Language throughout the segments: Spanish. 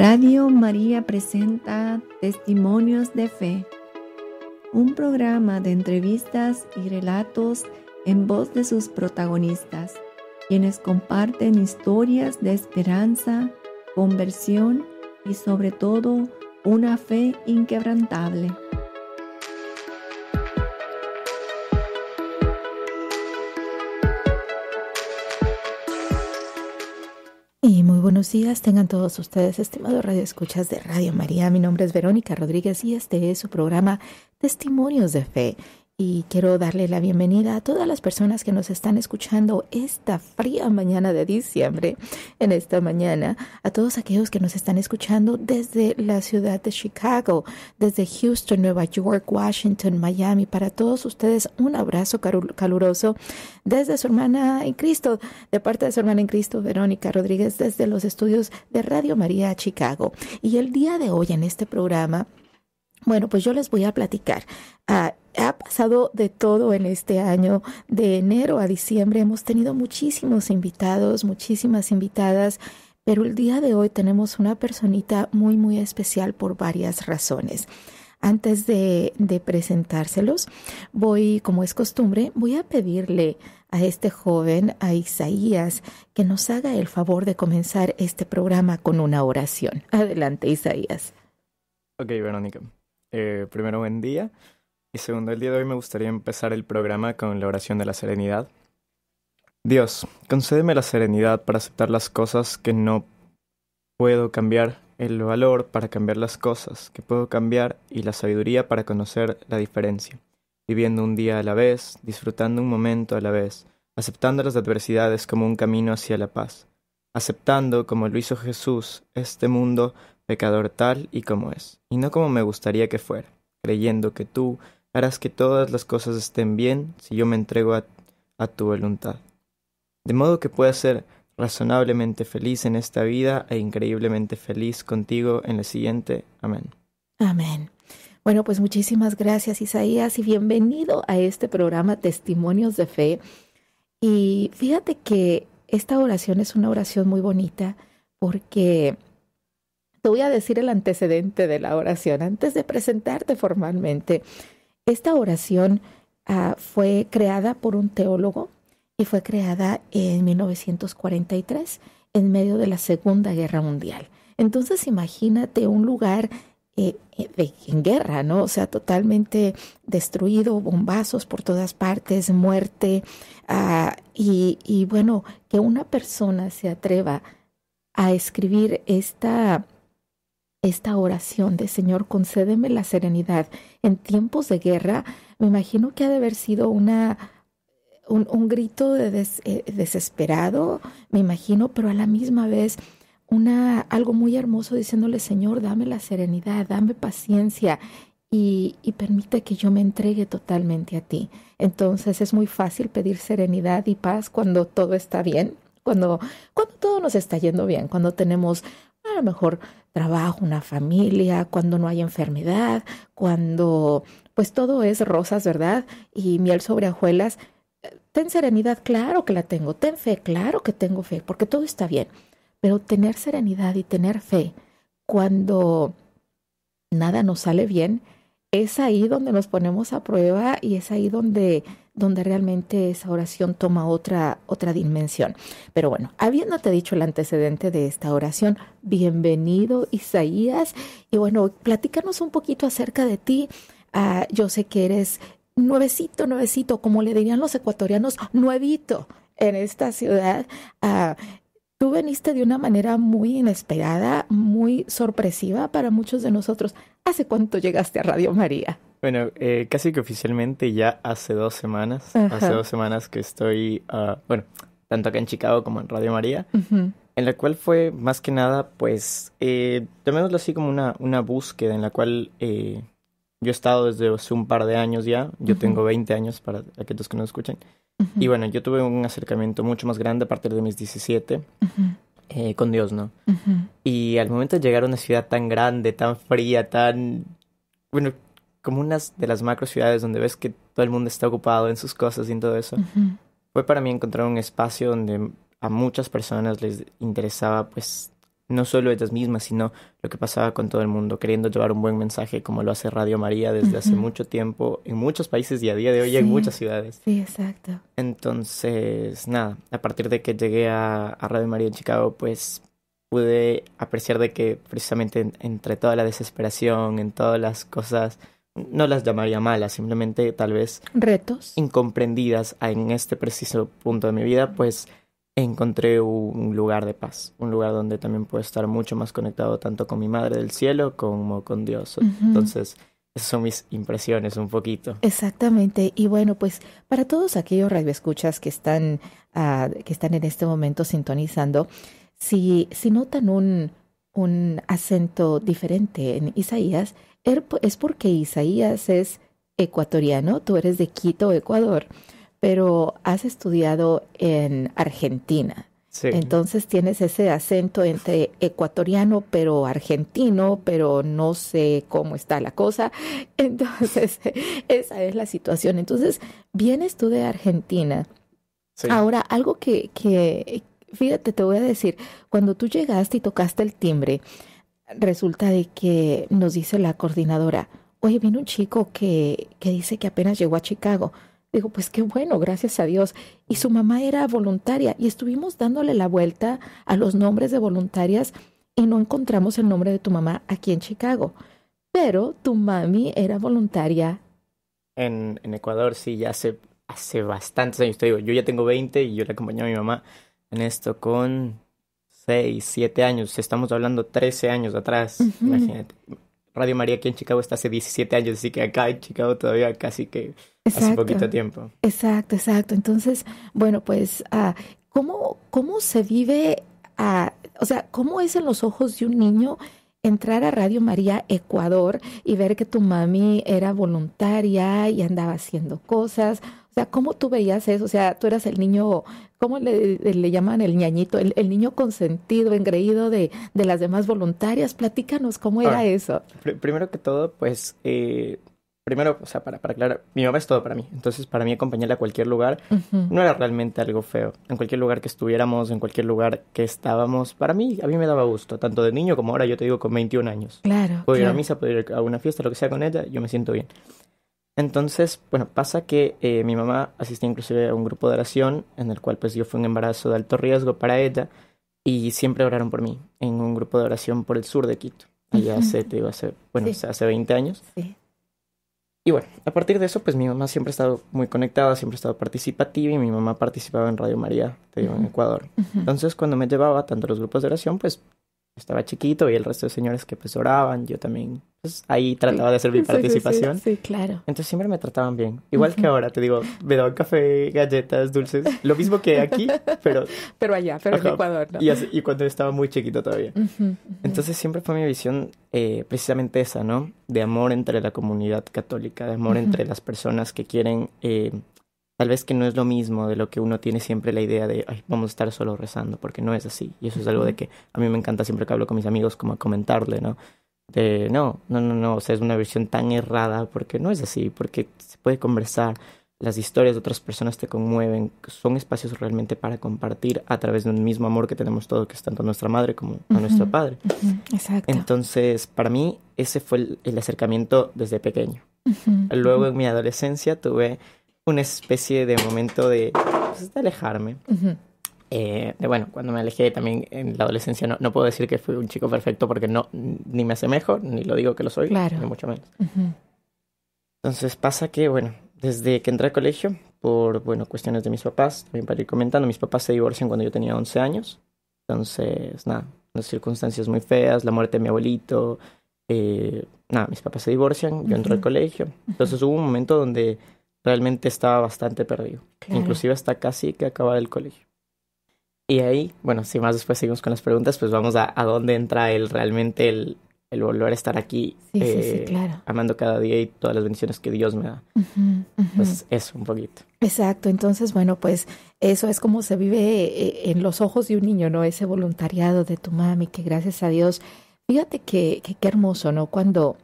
Radio María presenta Testimonios de Fe, un programa de entrevistas y relatos en voz de sus protagonistas, quienes comparten historias de esperanza, conversión y sobre todo una fe inquebrantable. Y muy buenos días tengan todos ustedes, estimados radioescuchas de Radio María. Mi nombre es Verónica Rodríguez y este es su programa Testimonios de Fe. Y quiero darle la bienvenida a todas las personas que nos están escuchando esta fría mañana de diciembre, en esta mañana, a todos aquellos que nos están escuchando desde la ciudad de Chicago, desde Houston, Nueva York, Washington, Miami. Para todos ustedes un abrazo caluroso desde su hermana en Cristo, de parte de su hermana en Cristo, Verónica Rodríguez, desde los estudios de Radio María Chicago. Y el día de hoy en este programa, bueno, pues yo les voy a platicar. Ha pasado de todo en este año, de enero a diciembre. Hemos tenido muchísimos invitados, muchísimas invitadas, pero el día de hoy tenemos una personita muy, muy especial por varias razones. Antes de presentárselos, como es costumbre, voy a pedirle a este joven, a Isaías, que nos haga el favor de comenzar este programa con una oración. Adelante, Isaías. Ok, Verónica. Primero, buen día. Y segundo, el día de hoy me gustaría empezar el programa con la oración de la serenidad. Dios, concédeme la serenidad para aceptar las cosas que no puedo cambiar, el valor para cambiar las cosas que puedo cambiar y la sabiduría para conocer la diferencia, viviendo un día a la vez, disfrutando un momento a la vez, aceptando las adversidades como un camino hacia la paz, aceptando, como lo hizo Jesús, este mundo pecador tal y como es, y no como me gustaría que fuera, creyendo que tú harás que todas las cosas estén bien si yo me entrego a tu voluntad. De modo que pueda ser razonablemente feliz en esta vida e increíblemente feliz contigo en la siguiente. Amén. Amén. Bueno, pues muchísimas gracias, Isaías, y bienvenido a este programa Testimonios de Fe. Y fíjate que esta oración es una oración muy bonita porque te voy a decir el antecedente de la oración antes de presentarte formalmente. Esta oración fue creada por un teólogo y fue creada en 1943 en medio de la Segunda Guerra Mundial. Entonces imagínate un lugar en guerra, ¿no? O sea, totalmente destruido, bombazos por todas partes, muerte. Y bueno, que una persona se atreva a escribir esta oración de Señor, concédeme la serenidad en tiempos de guerra, me imagino que ha de haber sido un grito de desesperado, me imagino, pero a la misma vez algo muy hermoso diciéndole, Señor, dame la serenidad, dame paciencia y permite que yo me entregue totalmente a ti. Entonces es muy fácil pedir serenidad y paz cuando todo está bien, cuando todo nos está yendo bien, cuando tenemos a lo mejor trabajo, una familia, cuando no hay enfermedad, cuando pues todo es rosas, ¿verdad? Y miel sobre hojuelas. Ten serenidad, claro que la tengo. Ten fe, claro que tengo fe, porque todo está bien. Pero tener serenidad y tener fe cuando nada nos sale bien, es ahí donde nos ponemos a prueba y es ahí donde realmente esa oración toma otra dimensión. Pero bueno, habiéndote dicho el antecedente de esta oración, bienvenido Isaías. Y bueno, platícanos un poquito acerca de ti. Yo sé que eres nuevecito, como le dirían los ecuatorianos, nuevito en esta ciudad. Tú veniste de una manera muy inesperada, muy sorpresiva para muchos de nosotros. ¿Hace cuánto llegaste a Radio María? Bueno, casi que oficialmente ya hace 2 semanas. Ajá. Hace 2 semanas que estoy, tanto acá en Chicago como en Radio María, Uh-huh. en la cual fue más que nada, pues, llamémoslo así como una búsqueda en la cual yo he estado desde hace un par de años ya. Yo tengo 20 años para aquellos que no escuchen. Y bueno, yo tuve un acercamiento mucho más grande a partir de mis 17 con Dios, ¿no? Y al momento de llegar a una ciudad tan grande, tan fría, bueno, como unas de las macro ciudades donde ves que todo el mundo está ocupado en sus cosas y en todo eso, fue para mí encontrar un espacio donde a muchas personas les interesaba, pues, no solo ellas mismas, sino lo que pasaba con todo el mundo, queriendo llevar un buen mensaje como lo hace Radio María desde hace mucho tiempo, en muchos países y a día de hoy Sí, en muchas ciudades. sí, exacto. Entonces, nada, a partir de que llegué a Radio María en Chicago, pues pude apreciar de que precisamente entre toda la desesperación, en todas las cosas, no las llamaría malas, simplemente tal vez Retos. incomprendidas en este preciso punto de mi vida, pues encontré un lugar de paz, un lugar donde también puedo estar mucho más conectado tanto con mi Madre del Cielo como con Dios. Entonces, esas son mis impresiones un poquito. Exactamente. Y bueno, pues para todos aquellos radioescuchas que están en este momento sintonizando, si notan un acento diferente en Isaías, es porque Isaías es ecuatoriano, tú eres de Quito, Ecuador, pero has estudiado en Argentina. Sí. Entonces tienes ese acento entre ecuatoriano, pero argentino, pero no sé cómo está la cosa. Entonces, esa es la situación. Entonces, vienes tú de Argentina. Sí. Ahora, algo que, fíjate, te voy a decir, cuando tú llegaste y tocaste el timbre, resulta de que nos dice la coordinadora, oye, viene un chico que dice que apenas llegó a Chicago. Digo, pues qué bueno, gracias a Dios. Y su mamá era voluntaria y estuvimos dándole la vuelta a los nombres de voluntarias y no encontramos el nombre de tu mamá aquí en Chicago. Pero tu mami era voluntaria. En Ecuador, sí, ya hace bastantes años, te digo, yo ya tengo 20 y yo le acompañé a mi mamá en esto con 6, 7 años. Estamos hablando 13 años atrás, imagínate. Radio María aquí en Chicago está hace 17 años, así que acá en Chicago todavía casi que hace poquito tiempo. Exacto. Entonces, bueno, pues, ¿cómo se vive, o sea, cómo es en los ojos de un niño entrar a Radio María Ecuador y ver que tu mami era voluntaria y andaba haciendo cosas? O sea, ¿cómo tú veías eso? O sea, tú eras el niño, ¿cómo le llaman el ñañito? El niño consentido, engreído de las demás voluntarias. Platícanos cómo era eso. Primero que todo, pues, primero, o sea, para aclarar, mi mamá es todo para mí. Entonces, para mí acompañarla a cualquier lugar no era realmente algo feo. En cualquier lugar que estuviéramos, en cualquier lugar que estábamos, a mí me daba gusto. Tanto de niño como ahora, yo te digo, con 21 años. Claro. Puedo ir a misa, puedo ir a una fiesta, lo que sea con ella, yo me siento bien. Entonces, bueno, pasa que mi mamá asistía inclusive a un grupo de oración en el cual pues yo fui un embarazo de alto riesgo para ella y siempre oraron por mí en un grupo de oración por el sur de Quito. Allá hace 20 años. Sí. Y bueno, a partir de eso, pues mi mamá siempre ha estado muy conectada, siempre ha estado participativa y mi mamá participaba en Radio María, te digo, en Ecuador. Entonces, cuando me llevaba tanto a los grupos de oración, pues estaba chiquito y el resto de señores que pues oraban, yo también, pues ahí trataba de hacer mi participación. Sí, claro. Entonces siempre me trataban bien. Igual que ahora, te digo, me daban café, galletas, dulces, lo mismo que aquí, pero allá, pero en Ecuador, ¿no? Y cuando estaba muy chiquito todavía. Entonces siempre fue mi visión precisamente esa, ¿no? De amor entre la comunidad católica, de amor entre las personas que quieren... Tal vez que no es lo mismo de lo que uno tiene siempre la idea de, ay, vamos a estar solo rezando, porque no es así. Y eso es algo de que a mí me encanta siempre que hablo con mis amigos, como a comentarle, ¿no? De, no, o sea, es una versión tan errada, porque no es así, porque se puede conversar, las historias de otras personas te conmueven, son espacios realmente para compartir a través de un mismo amor que tenemos todos, que es tanto a nuestra madre como a nuestro padre. Exacto. Entonces, para mí, ese fue el acercamiento desde pequeño. Luego, en mi adolescencia, tuve una especie de momento de alejarme. Bueno, cuando me alejé también en la adolescencia no puedo decir que fui un chico perfecto porque no, ni me asemejo, ni lo digo que lo soy, claro, ni mucho menos. Entonces pasa que, bueno, desde que entré al colegio, por, bueno, cuestiones de mis papás, también para ir comentando, mis papás se divorcian cuando yo tenía 11 años. Entonces, nada, unas circunstancias muy feas, la muerte de mi abuelito, mis papás se divorcian, yo entro al colegio. Entonces hubo un momento donde realmente estaba bastante perdido. Claro. Inclusive hasta casi que acabar el colegio. Y ahí, bueno, si más después seguimos con las preguntas, pues vamos a dónde entra realmente el volver a estar aquí, sí, claro, amando cada día y todas las bendiciones que Dios me da. Pues eso, un poquito. Exacto, entonces, bueno, pues eso es como se vive en los ojos de un niño, ¿no? Ese voluntariado de tu mami, que gracias a Dios, fíjate que qué hermoso, ¿no? Cuando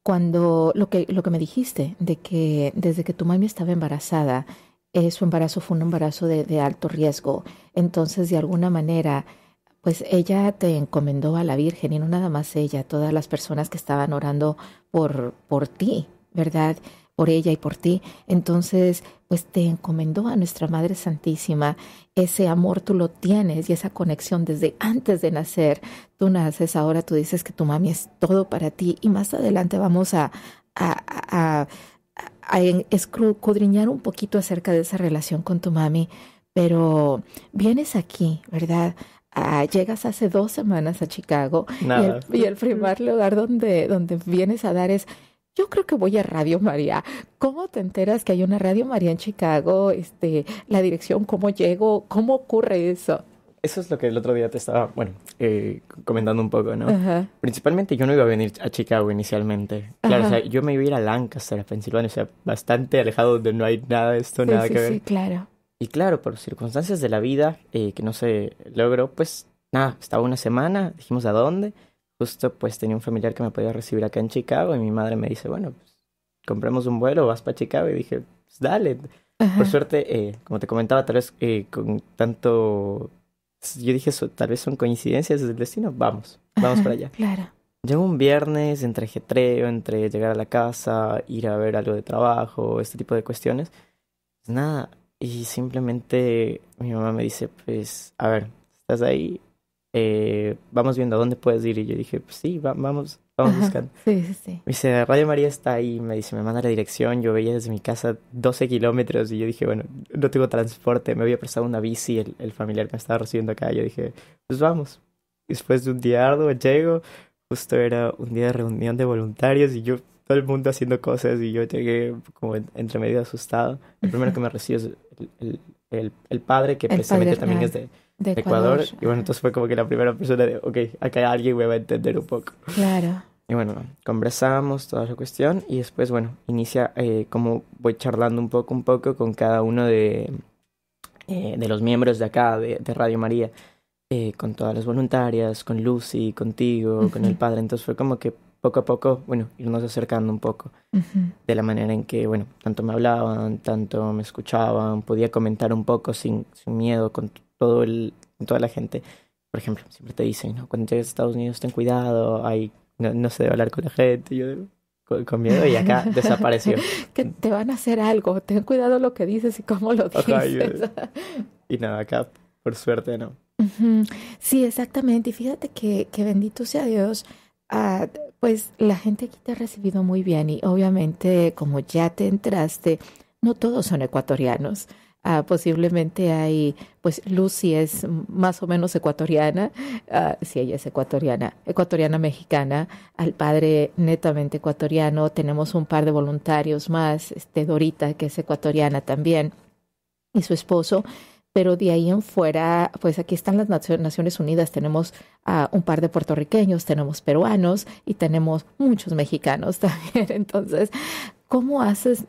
lo que me dijiste, de que desde que tu mami estaba embarazada, su embarazo fue un embarazo de alto riesgo. Entonces, de alguna manera, pues ella te encomendó a la Virgen y no nada más ella, todas las personas que estaban orando por ti, ¿verdad? Por ella y por ti. Entonces, pues te encomendó a nuestra Madre Santísima. Ese amor tú lo tienes y esa conexión desde antes de nacer. Tú naces, ahora tú dices que tu mami es todo para ti y más adelante vamos a escudriñar un poquito acerca de esa relación con tu mami, pero vienes aquí, ¿verdad? Llegas hace 2 semanas a Chicago Nada. y el primer lugar donde vienes a dar es, yo creo que voy a Radio María. ¿Cómo te enteras que hay una Radio María en Chicago? La dirección, ¿cómo llego? ¿Cómo ocurre eso? Eso es lo que el otro día te estaba, bueno, comentando un poco, ¿no? Ajá, Principalmente yo no iba a venir a Chicago inicialmente. Claro, o ajá. sea, yo me iba a ir a Lancaster, a Pensilvania, o sea, bastante alejado donde no hay nada de esto, Sí, nada sí, que ver. sí, claro. Y claro, por circunstancias de la vida que no se logró, pues nada, estaba una semana, dijimos a dónde. Justo pues tenía un familiar que me podía recibir acá en Chicago y mi madre me dice, bueno, pues compremos un vuelo, vas para Chicago. Y dije, pues dale. Por Ajá, suerte, como te comentaba, tal vez con tanto... Yo dije, tal vez son coincidencias del destino, vamos para ajá, allá. claro. Llegó un viernes, entre ajetreo, entre llegar a la casa, ir a ver algo de trabajo, este tipo de cuestiones. Pues nada, y simplemente mi mamá me dice, pues, a ver, ¿estás ahí? Vamos viendo a dónde puedes ir. Y yo dije, pues sí, vamos Ajá, buscando. sí, sí, sí. Me dice, Radio María está ahí, me dice, me manda la dirección. Yo veía desde mi casa 12 kilómetros y yo dije, bueno, no tengo transporte. Me había prestado una bici, el familiar que me estaba recibiendo acá. Yo dije, pues vamos. Después de un día arduo llego, justo era un día de reunión de voluntarios y yo, todo el mundo haciendo cosas y yo llegué como entre medio asustado. El primero que me recibió es el padre, que El padre precisamente también real es de de Ecuador. Ecuador. Y bueno, Ajá, entonces fue como que la primera persona de, ok, acá alguien me va a entender un poco. claro. Y bueno, conversamos toda la cuestión y después, bueno, inicia como voy charlando un poco con cada uno de los miembros de acá, de Radio María, con todas las voluntarias, con Lucy, contigo, con el Ujú, padre. Entonces fue como que poco a poco, bueno, irnos acercando un poco ujú. de la manera en que, bueno, tanto me hablaban, tanto me escuchaban, podía comentar un poco sin miedo con con toda la gente. Por ejemplo, siempre te dicen, ¿no? Cuando llegues a Estados Unidos, ten cuidado, no se debe hablar con la gente. Y yo con miedo y acá desapareció. Que te van a hacer algo. Ten cuidado lo que dices y cómo lo Ajá, dices. y nada, acá por suerte no. Ujú. Sí, exactamente. Y fíjate que bendito sea Dios, ah, pues la gente aquí te ha recibido muy bien y obviamente como ya te entraste, no todos son ecuatorianos. Posiblemente hay, pues Lucy es más o menos ecuatoriana, sí, ella es ecuatoriana, ecuatoriana mexicana, al padre netamente ecuatoriano, tenemos un par de voluntarios más, Dorita, que es ecuatoriana también, y su esposo, pero de ahí en fuera, pues aquí están las Naciones Unidas, tenemos un par de puertorriqueños, tenemos peruanos y tenemos muchos mexicanos también. Entonces, ¿cómo haces?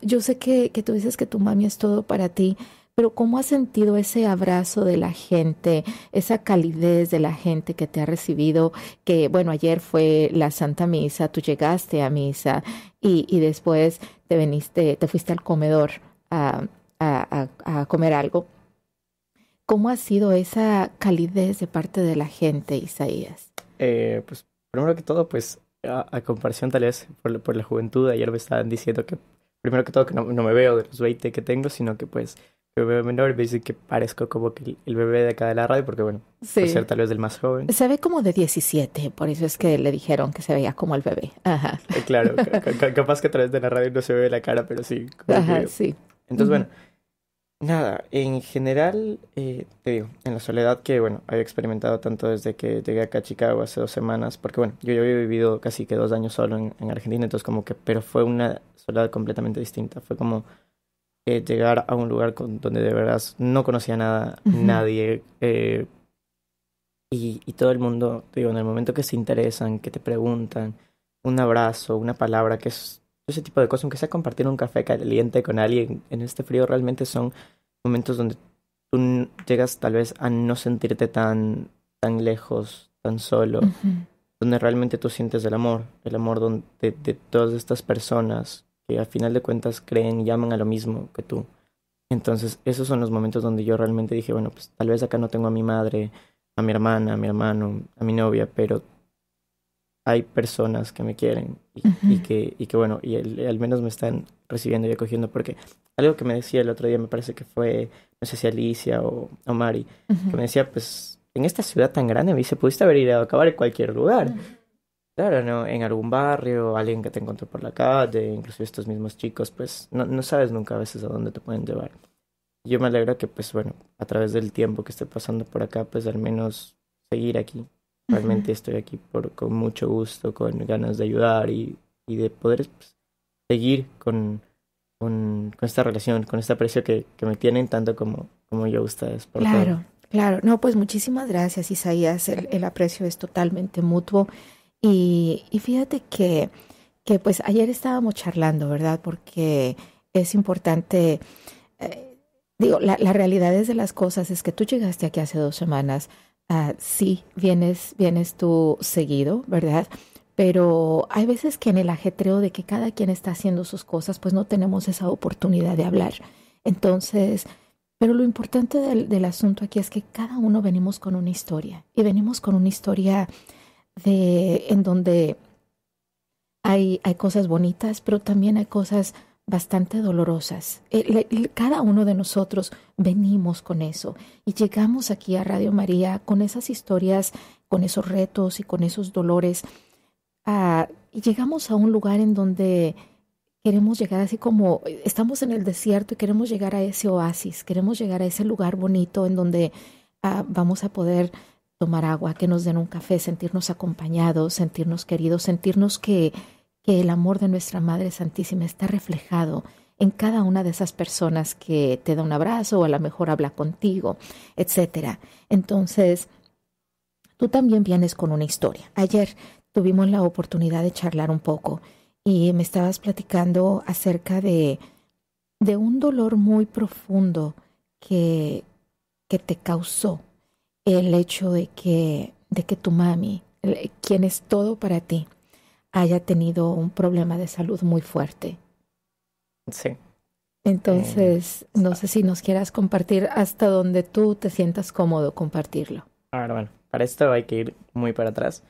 Yo sé que tú dices que tu mami es todo para ti, pero ¿cómo has sentido ese abrazo de la gente, esa calidez de la gente que te ha recibido? Que, bueno, ayer fue la Santa Misa, tú llegaste a misa y después te fuiste al comedor a comer algo. ¿Cómo ha sido esa calidez de parte de la gente, Isaías? Pues primero que todo, pues a comparación tal vez por la juventud, ayer me estaban diciendo que primero que todo que no me veo de los 20 que tengo, sino que pues que me veo menor y me dicen que parezco como que el bebé de acá de la radio, porque bueno, por ser Sí. tal vez el más joven. Se ve como de 17, por eso es que le dijeron que se veía como el bebé. Ajá. Claro, capaz que a través de la radio no se ve la cara, pero sí, como Ajá, que... sí. Entonces Ujú, bueno, nada, en general, te digo, en la soledad que, bueno, había experimentado tanto desde que llegué acá a Chicago hace 2 semanas, porque, bueno, yo ya había vivido casi que 2 años solo en Argentina, entonces como que, pero fue una soledad completamente distinta, fue como llegar a un lugar donde de verdad no conocía nada, ujú, nadie, y todo el mundo, te digo, en el momento que se interesan, que te preguntan, un abrazo, una palabra, que es ese tipo de cosas, aunque sea compartir un café caliente con alguien en este frío, realmente son momentos donde tú llegas tal vez a no sentirte tan lejos, tan solo, ujú. donde realmente tú sientes el amor de todas estas personas que al final de cuentas creen y aman a lo mismo que tú. Entonces, esos son los momentos donde yo realmente dije, bueno, pues tal vez acá no tengo a mi madre, a mi hermana, a mi hermano, a mi novia, pero hay personas que me quieren y que bueno, al menos me están recibiendo y acogiendo, porque algo que me decía el otro día, me parece que fue, no sé si Alicia o Mari, que me decía, pues, en esta ciudad tan grande, me dice, pudiste haber ido a acabar en cualquier lugar. Claro, ¿no? En algún barrio, alguien que te encontró por la calle, incluso estos mismos chicos, pues, no sabes nunca a veces a dónde te pueden llevar. Yo me alegro que, pues, bueno, a través del tiempo que estoy pasando por acá, pues, al menos seguir aquí. Realmente estoy aquí con mucho gusto, con ganas de ayudar y de poder pues, seguir con esta relación, con este aprecio que me tienen tanto como yo ustedes por todo. Claro, claro. No, pues muchísimas gracias, Isaías. El aprecio es totalmente mutuo. Y fíjate que pues ayer estábamos charlando, ¿verdad? Porque es importante, digo, la realidad es de las cosas es que tú llegaste aquí hace 2 semanas. Sí, vienes tú seguido, ¿verdad? Pero hay veces que en el ajetreo de que cada quien está haciendo sus cosas, pues no tenemos esa oportunidad de hablar. Entonces, pero lo importante del asunto aquí es que cada uno venimos con una historia y venimos con una historia en donde hay cosas bonitas, pero también hay cosas bastante dolorosas. Cada uno de nosotros venimos con eso y llegamos aquí a Radio María con esas historias, con esos retos y con esos dolores. Y llegamos a un lugar en donde queremos llegar así como estamos en el desierto y queremos llegar a ese oasis, queremos llegar a ese lugar bonito en donde vamos a poder tomar agua, que nos den un café, sentirnos acompañados, sentirnos queridos, sentirnos que el amor de nuestra Madre Santísima está reflejado en cada una de esas personas que te da un abrazo o a lo mejor habla contigo, etcétera. Entonces, tú también vienes con una historia. Ayer tuvimos la oportunidad de charlar un poco y me estabas platicando acerca de un dolor muy profundo que te causó el hecho de que tu mami, quien es todo para ti, haya tenido un problema de salud muy fuerte. Sí. Entonces, no sé si nos quieras compartir hasta donde tú te sientas cómodo compartirlo. Ahora, bueno, para esto hay que ir muy para atrás.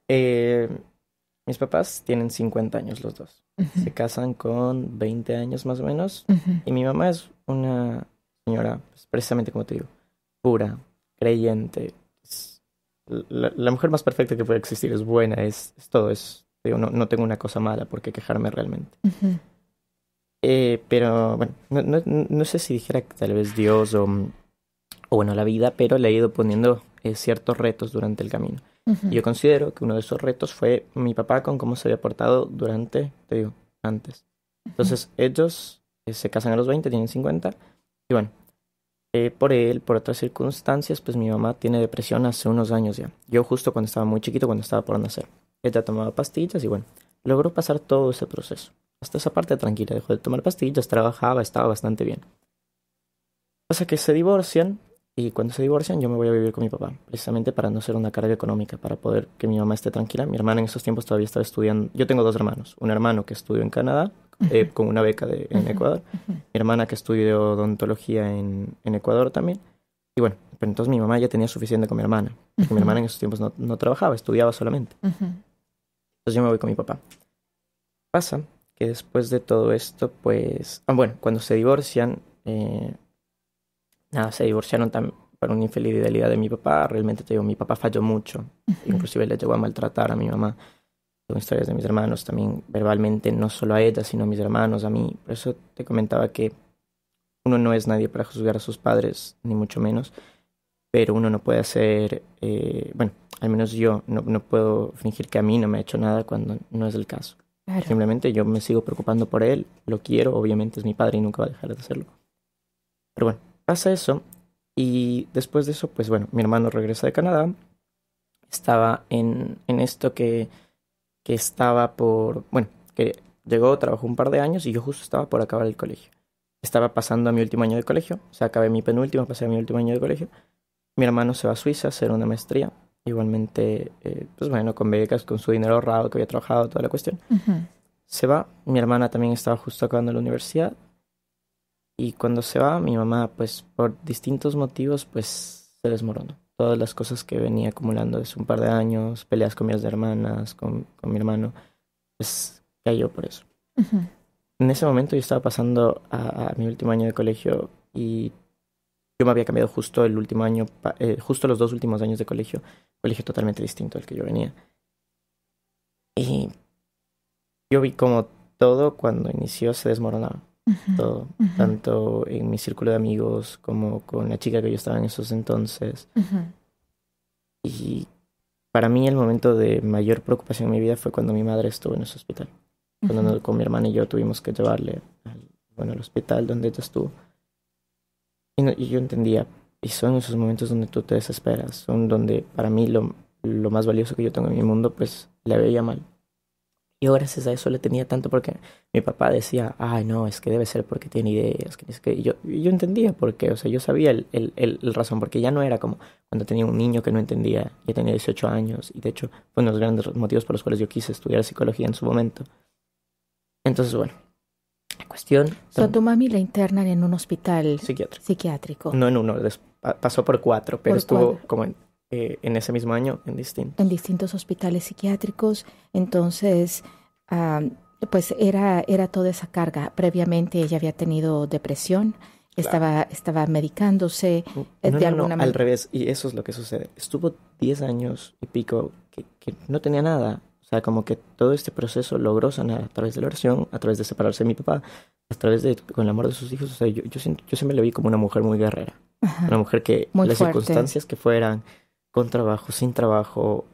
Mis papás tienen 50 años los dos. Se casan con 20 años más o menos. Y mi mamá es una señora, pues, precisamente como te digo, pura, creyente. Es la mujer más perfecta que puede existir. Es buena, es todo. Digo, no tengo una cosa mala por qué quejarme realmente. Pero bueno, no sé si dijera que tal vez Dios o bueno, la vida, pero le he ido poniendo ciertos retos durante el camino. Y yo considero que uno de esos retos fue mi papá con cómo se había portado durante, te digo, antes. Entonces ellos se casan a los 20, tienen 50, y bueno, por otras circunstancias, pues mi mamá tiene depresión hace unos años ya. Yo justo cuando estaba muy chiquito, cuando estaba por nacer. Ella tomaba pastillas y bueno, logró pasar todo ese proceso. Hasta esa parte tranquila, dejó de tomar pastillas, trabajaba, estaba bastante bien. Pasa que se divorcian y cuando se divorcian yo me voy a vivir con mi papá, precisamente para no ser una carga económica, para poder que mi mamá esté tranquila. Mi hermana en esos tiempos todavía estaba estudiando. Yo tengo 2 hermanos, un hermano que estudió en Canadá con una beca en Ecuador, mi hermana que estudió odontología en Ecuador también. Y bueno, pero entonces mi mamá ya tenía suficiente con mi hermana, porque mi hermana en esos tiempos no trabajaba, estudiaba solamente. Entonces yo me voy con mi papá. Pasa que después de todo esto, pues... bueno, cuando se divorcian, se divorciaron también por una infidelidad de mi papá. Realmente te digo, mi papá falló mucho. Inclusive le llegó a maltratar a mi mamá. Tengo historias de mis hermanos también verbalmente, no solo a ella, sino a mis hermanos, a mí. Por eso te comentaba que uno no es nadie para juzgar a sus padres, ni mucho menos. Pero uno no puede hacer... bueno, al menos yo no puedo fingir que a mí no me ha hecho nada cuando no es el caso. Claro. Simplemente yo me sigo preocupando por él, lo quiero, obviamente es mi padre y nunca va a dejar de hacerlo. Pero bueno, pasa eso y después de eso, pues bueno, mi hermano regresa de Canadá. Estaba en esto que estaba por... Bueno, que llegó, trabajó un par de años y yo justo estaba por acabar el colegio. Estaba pasando a mi último año de colegio, o sea, acabé mi penúltimo, pasé a mi último año de colegio. Mi hermano se va a Suiza a hacer una maestría. Igualmente, pues bueno, con becas, con su dinero ahorrado que había trabajado, toda la cuestión. Se va. Mi hermana también estaba justo acabando la universidad. Y cuando se va, mi mamá, pues por distintos motivos, pues se desmoronó. todas las cosas que venía acumulando desde un par de años, peleas con mis hermanas, con mi hermano, pues cayó por eso. Ujú. En ese momento yo estaba pasando a mi último año de colegio y yo me había cambiado justo el último año, justo los 2 últimos años de colegio totalmente distinto al que yo venía. Y yo vi como todo cuando inició se desmoronaba, Ujú. todo, Ujú. tanto en mi círculo de amigos como con la chica que yo estaba en esos entonces. Ujú. Y para mí el momento de mayor preocupación en mi vida fue cuando mi madre estuvo en ese hospital. Cuando Ujú. con mi hermana y yo tuvimos que llevarle al hospital donde ella estuvo. Y yo entendía, y son esos momentos donde tú te desesperas, son donde para mí lo más valioso que yo tengo en mi mundo, pues le veía mal. Y yo gracias a eso le tenía tanto porque mi papá decía, ay no, es que debe ser porque tiene ideas, que es que y yo entendía por qué, o sea, yo sabía el razón, porque ya no era como cuando tenía un niño que no entendía, ya tenía 18 años, y de hecho fue uno de los grandes motivos por los cuales yo quise estudiar psicología en su momento. Entonces, bueno, la cuestión, So, tu mami la internan en un hospital psiquiatra. psiquiátrico. No en uno, pasó por 4, pero Por estuvo 4. como en ese mismo año en distintos. En distintos hospitales psiquiátricos. Entonces, ah, pues era toda esa carga. Previamente ella había tenido depresión, Claro. estaba medicándose No, de no, no, alguna al manera. revés, y eso es lo que sucede. Estuvo 10 años y pico que no tenía nada. O sea, como que todo este proceso logró sanar a través de la oración, a través de separarse de mi papá, a través de con el amor de sus hijos. O sea, yo siempre la vi como una mujer muy guerrera. Una Ajá, mujer que muy las fuerte. circunstancias que fueran, con trabajo, sin trabajo,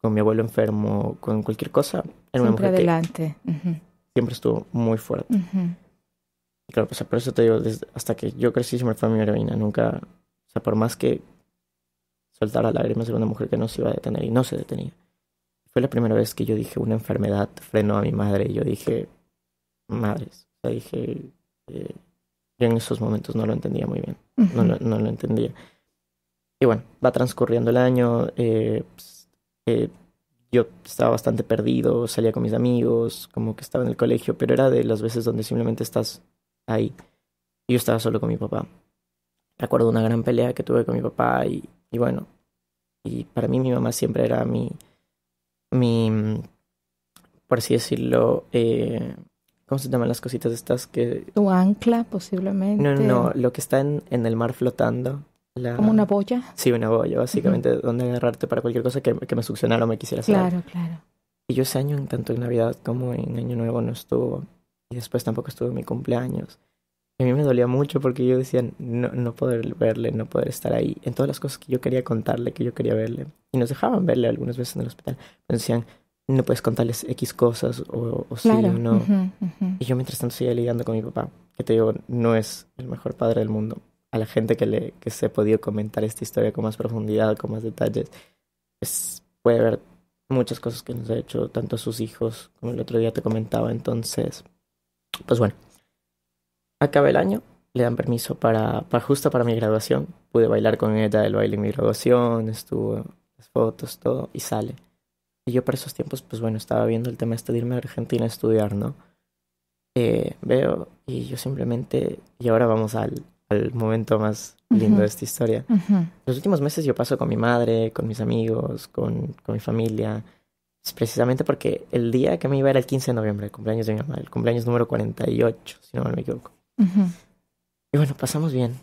con mi abuelo enfermo, con cualquier cosa, era una Siempre mujer que adelante. Ujú, siempre estuvo muy fuerte. ujú. Y claro, pues por eso te digo, hasta que yo crecí siempre fue mi heroína. Nunca, o sea, por más que soltara lágrimas, era una mujer que no se iba a detener y no se detenía. Fue la primera vez que yo dije una enfermedad frenó a mi madre y yo dije, madres. O sea, dije, eh, yo en esos momentos no lo entendía muy bien. Ujú. No lo entendía. Y bueno, va transcurriendo el año. Yo estaba bastante perdido, salía con mis amigos, como que estaba en el colegio, pero era de las veces donde simplemente estás ahí. Y yo estaba solo con mi papá. Recuerdo una gran pelea que tuve con mi papá y bueno, y para mí mi mamá siempre era mi por así decirlo, ¿cómo se llaman las cositas estas que... Tu ancla, No, posiblemente, no, lo que está en el mar flotando. como una La... boya. Sí, una boya, Ujú. básicamente, donde agarrarte para cualquier cosa que me succionara o me quisiera hacer algo. Claro, claro. Y yo ese año, tanto en Navidad como en Año Nuevo, no estuvo. Y después tampoco estuvo en mi cumpleaños. Y a mí me dolía mucho porque yo decía no poder verle, no poder estar ahí. En todas las cosas que yo quería contarle, que yo quería verle. Y nos dejaban verle algunas veces en el hospital. Nos decían, no puedes contarles X cosas, o sí Claro. o no. Ujú, ujú. Y yo mientras tanto seguía lidiando con mi papá, que te digo, no es el mejor padre del mundo. A la gente que se ha podido comentar esta historia con más profundidad, con más detalles, pues puede ver muchas cosas que nos ha hecho, tanto a sus hijos, como el otro día te comentaba. Entonces, pues bueno, acaba el año, le dan permiso para justo para mi graduación. Pude bailar con ella el baile en mi graduación, estuvo las fotos, todo, y sale. Y yo para esos tiempos, pues bueno, estaba viendo el tema este de irme a Argentina a estudiar, ¿no? Veo y yo simplemente, y ahora vamos al momento más lindo Ujú, de esta historia. ujú. Los últimos meses yo paso con mi madre, con mis amigos, con mi familia. Es precisamente porque el día que me iba era el 15 de noviembre, el cumpleaños de mi mamá, el cumpleaños número 48 si no me equivoco. Ujú. Y bueno, pasamos bien.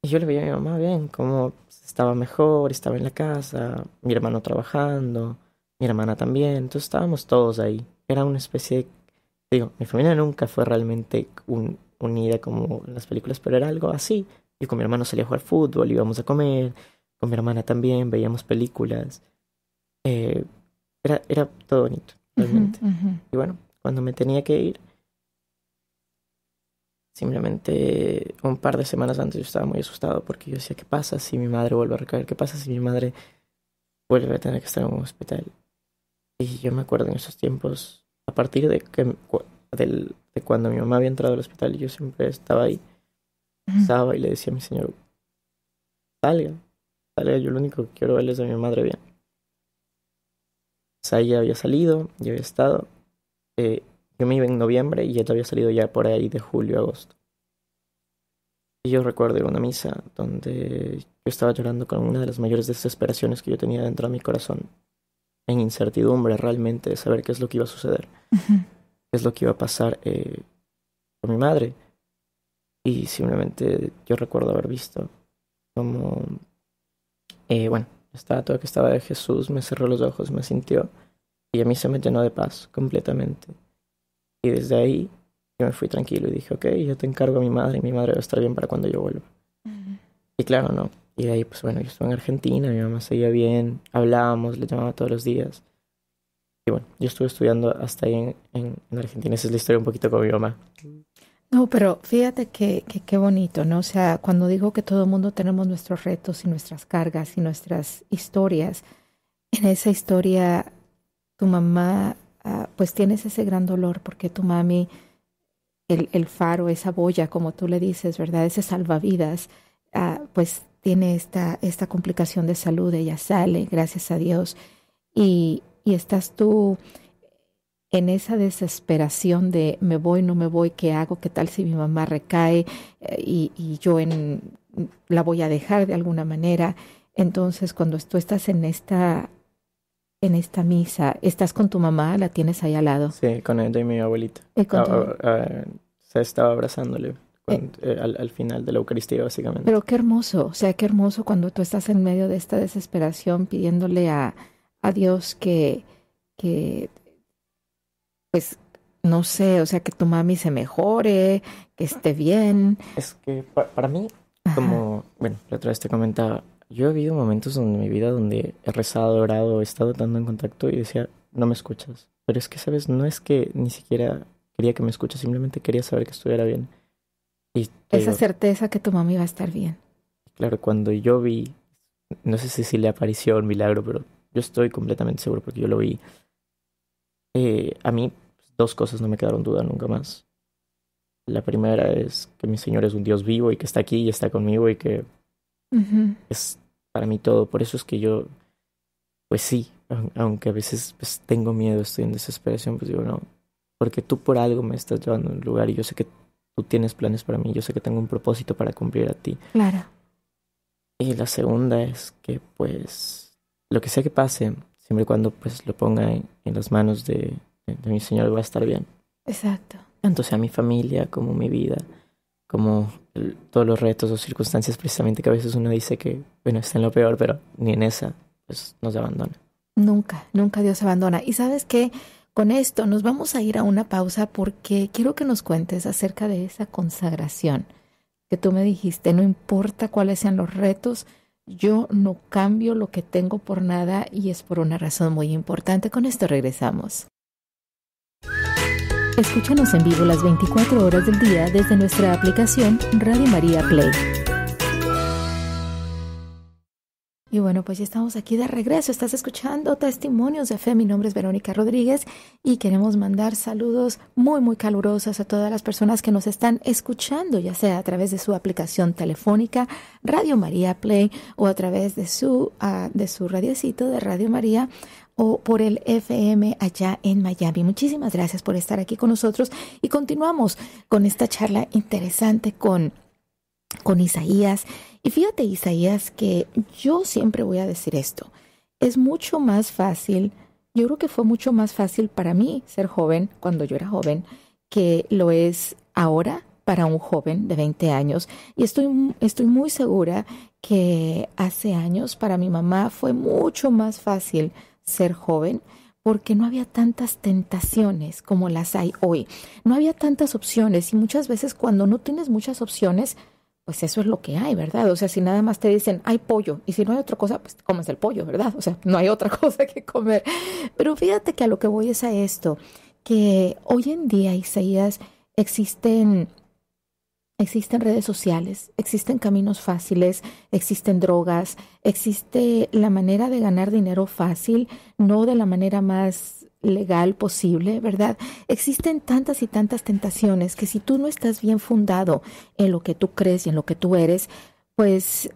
Y yo le veía a mi mamá bien, como estaba mejor, estaba en la casa, mi hermano trabajando, mi hermana también, entonces estábamos todos ahí. Era una especie de... Digo, mi familia nunca fue realmente unida como en las películas, pero era algo así. Yo con mi hermano salía a jugar fútbol, íbamos a comer, con mi hermana también, veíamos películas. Eh, era todo bonito, Ujú, realmente. ujú. Y bueno, cuando me tenía que ir, simplemente un par de semanas antes yo estaba muy asustado porque yo decía, ¿qué pasa si mi madre vuelve a recaer? ¿Qué pasa si mi madre vuelve a tener que estar en un hospital? Y yo me acuerdo en esos tiempos, a partir de cuando mi mamá había entrado al hospital, yo siempre estaba ahí, Ujú. estaba y le decía a mi señor, salga, salga, yo lo único que quiero ver es a mi madre bien. O sea, ella había salido, yo había estado, yo me iba en noviembre y ella había salido ya por ahí de julio a agosto. Y yo recuerdo ir a una misa donde yo estaba llorando con una de las mayores desesperaciones que yo tenía dentro de mi corazón, en incertidumbre realmente de saber qué es lo que iba a suceder, Ujú. qué es lo que iba a pasar con mi madre. Y simplemente yo recuerdo haber visto como, bueno, la estatua que estaba de Jesús me cerró los ojos, me sintió y a mí se me llenó de paz completamente. Y desde ahí yo me fui tranquilo y dije, ok, yo te encargo a mi madre y mi madre va a estar bien para cuando yo vuelva. Ujú. Y claro, no. Y de ahí, pues bueno, yo estuve en Argentina, mi mamá seguía bien, hablábamos, le llamaba todos los días. Y bueno, yo estuve estudiando hasta ahí en Argentina. Esa es la historia un poquito con mi mamá. No, pero fíjate que qué bonito, ¿no? O sea, cuando digo que todo el mundo tenemos nuestros retos y nuestras cargas y nuestras historias, en esa historia tu mamá, pues tienes ese gran dolor porque tu mami, el faro, esa boya, como tú le dices, ¿verdad? Ese salvavidas, pues tiene esta complicación de salud, ella sale, gracias a Dios, y estás tú en esa desesperación de me voy, no me voy, ¿qué hago? ¿Qué tal si mi mamá recae y yo la voy a dejar de alguna manera? Entonces, cuando tú estás en esta misa, estás con tu mamá, la tienes ahí al lado. Sí, con ella y mi abuelita. Con Se estaba abrazándole eh, al final de la Eucaristía, básicamente. pero qué hermoso, o sea, qué hermoso cuando tú estás en medio de esta desesperación pidiéndole a Dios que, pues, no sé, o sea, que tu mami se mejore, que esté bien. Es que para mí, Ajá, como, bueno, la otra vez te comentaba, yo he habido momentos en mi vida donde he rezado, orado, he estado dando en contacto y decía, no me escuchas. Pero es que, ¿sabes? No es que ni siquiera quería que me escuches, simplemente quería saber que estuviera bien. Y te esa digo, certeza que tu mami va a estar bien. claro, cuando yo vi, no sé si le apareció un milagro, pero yo estoy completamente seguro porque yo lo vi. A mí, pues, dos cosas no me quedaron duda nunca más. La primera es que mi Señor es un Dios vivo y que está aquí y está conmigo y que Ujú. es para mí todo. Por eso es que yo, pues sí, aunque a veces pues, tengo miedo, estoy en desesperación, pues digo, no, porque tú por algo me estás llevando a un lugar y yo sé que tú tienes planes para mí, yo sé que tengo un propósito para cumplir a ti. Claro, Y la segunda es que pues lo que sea que pase, siempre y cuando pues lo ponga en las manos de mi Señor va a estar bien. exacto. Tanto sea mi familia como mi vida, como todos los retos o circunstancias precisamente que a veces uno dice que, bueno, está en lo peor, pero ni en esa, pues nos abandona. Nunca, nunca Dios abandona. Y sabes qué, con esto nos vamos a ir a una pausa porque quiero que nos cuentes acerca de esa consagración que tú me dijiste, no importa cuáles sean los retos, yo no cambio lo que tengo por nada y es por una razón muy importante. Con esto regresamos. Escúchanos en vivo las 24 horas del día desde nuestra aplicación Radio María Play. Y bueno, pues ya estamos aquí de regreso. Estás escuchando Testimonios de Fe. Mi nombre es Verónica Rodríguez y queremos mandar saludos muy, muy calurosos a todas las personas que nos están escuchando, ya sea a través de su aplicación telefónica Radio María Play o a través de su radiocito de Radio María o por el FM allá en Miami. Muchísimas gracias por estar aquí con nosotros y continuamos con esta charla interesante con Isaías. Y fíjate, Isaías, que yo siempre voy a decir esto. Es mucho más fácil, yo creo que fue mucho más fácil para mí ser joven cuando yo era joven que lo es ahora para un joven de 20 años. Y estoy muy segura que hace años para mi mamá fue mucho más fácil ser joven porque no había tantas tentaciones como las hay hoy. No había tantas opciones y muchas veces cuando no tienes muchas opciones, pues eso es lo que hay, ¿verdad? O sea, si nada más te dicen, hay pollo, y si no hay otra cosa, pues comes el pollo, ¿verdad? O sea, no hay otra cosa que comer. Pero fíjate que a lo que voy es a esto, que hoy en día, Isaías, existen redes sociales, existen caminos fáciles, existen drogas, existe la manera de ganar dinero fácil, no de la manera más legal posible, ¿verdad? Existen tantas y tantas tentaciones que si tú no estás bien fundado en lo que tú crees y en lo que tú eres, pues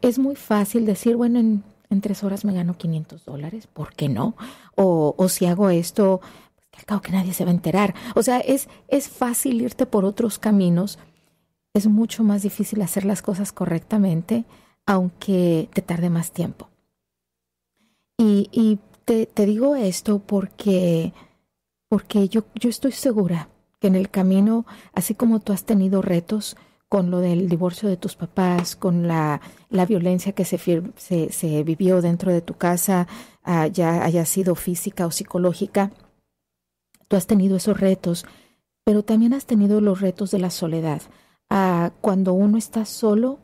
es muy fácil decir, bueno, en 3 horas me gano $500, ¿por qué no? O si hago esto, pues que al cabo que nadie se va a enterar. O sea, es fácil irte por otros caminos es mucho más difícil hacer las cosas correctamente, aunque te tarde más tiempo. Y te digo esto porque yo estoy segura que en el camino, así como tú has tenido retos con lo del divorcio de tus papás, con la violencia que se vivió dentro de tu casa, ya haya sido física o psicológica, tú has tenido esos retos, pero también has tenido los retos de la soledad. Cuando uno está solo,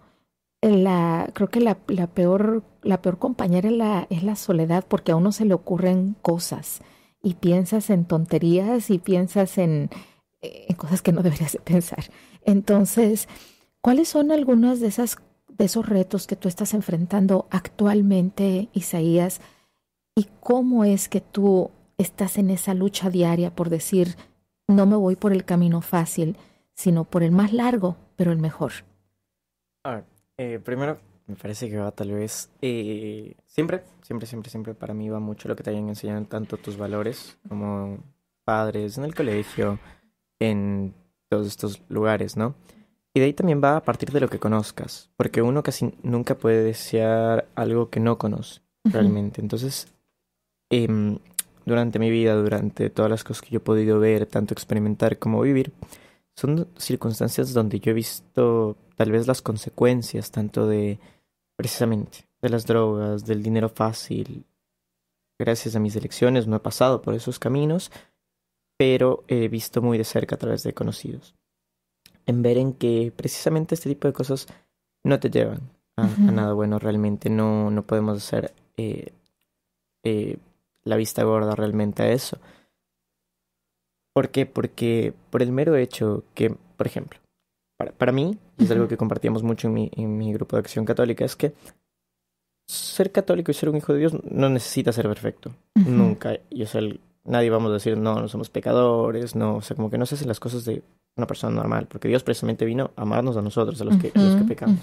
creo que la peor compañera es la soledad, porque a uno se le ocurren cosas y piensas en tonterías y piensas en cosas que no deberías de pensar. Entonces, ¿cuáles son algunos de esos retos que tú estás enfrentando actualmente, Isaías? ¿Y cómo es que tú estás en esa lucha diaria por decir, no me voy por el camino fácil, sino por el más largo, pero el mejor? Primero, me parece que va tal vez... siempre para mí va mucho lo que te hayan enseñado tanto tus valores como padres, en el colegio, en todos estos lugares, ¿no? Y de ahí también va a partir de lo que conozcas, porque uno casi nunca puede desear algo que no conoce realmente. Entonces, durante mi vida, durante todas las cosas que yo he podido ver, tanto experimentar como vivir, son circunstancias donde yo he visto tal vez las consecuencias tanto de, precisamente, de las drogas, del dinero fácil. Gracias a mis elecciones no he pasado por esos caminos, pero he visto muy de cerca a través de conocidos. En ver en que precisamente este tipo de cosas no te llevan a nada bueno realmente. No podemos hacer la vista gorda realmente a eso. ¿Por qué? Porque por el mero hecho que, por ejemplo, para mí, y es algo que compartíamos mucho en mi grupo de acción católica, es que ser católico y ser un hijo de Dios no necesita ser perfecto. Nunca. Y o sea, nadie vamos a decir, no somos pecadores, no. O sea, como que no se hacen las cosas de una persona normal, porque Dios precisamente vino a amarnos a nosotros, a los que pecamos.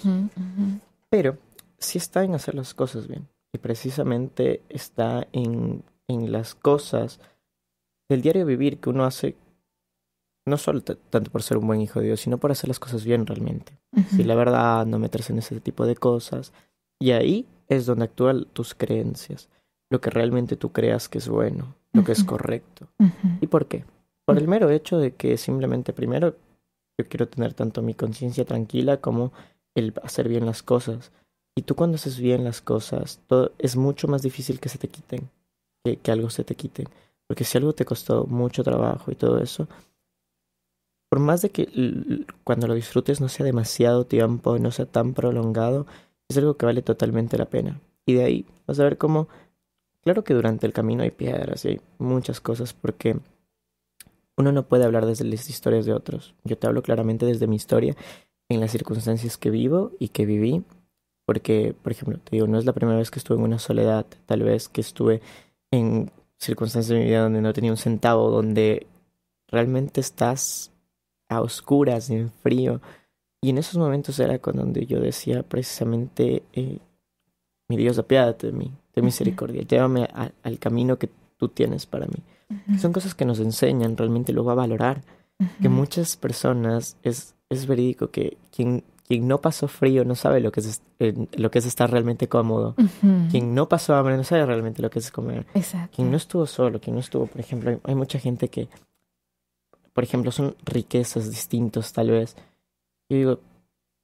Pero sí está en hacer las cosas bien. Y precisamente está en las cosas del diario vivir que uno hace, no solo tanto por ser un buen hijo de Dios, sino por hacer las cosas bien realmente. Sí, la verdad, no meterse en ese tipo de cosas. Y ahí es donde actúan tus creencias, lo que realmente tú creas que es bueno, lo que es correcto. ¿Y por qué? Por el mero hecho de que simplemente primero yo quiero tener tanto mi conciencia tranquila como el hacer bien las cosas. Y tú cuando haces bien las cosas, todo es mucho más difícil que se te quiten, que algo se te quite. Porque si algo te costó mucho trabajo y todo eso, por más de que cuando lo disfrutes no sea demasiado tiempo, no sea tan prolongado, es algo que vale totalmente la pena. Y de ahí vas a ver cómo, claro que durante el camino hay piedras y hay muchas cosas, porque uno no puede hablar desde las historias de otros. Yo te hablo claramente desde mi historia, en las circunstancias que vivo y que viví, porque, por ejemplo, te digo, no es la primera vez que estuve en una soledad, tal vez que estuve en circunstancias de mi vida donde no tenía un centavo, donde realmente estás a oscuras, en frío. Y en esos momentos era con donde yo decía precisamente, mi Dios, apiádate de mí, ten misericordia, llévame al camino que tú tienes para mí. Son cosas que nos enseñan realmente luego a valorar, que muchas personas, es verídico que quien no pasó frío no sabe lo que es estar realmente cómodo. Quien no pasó hambre no sabe realmente lo que es comer. Exacto. Quien no estuvo solo, quien no estuvo, por ejemplo, hay mucha gente que, por ejemplo, son riquezas distintos tal vez. Yo digo,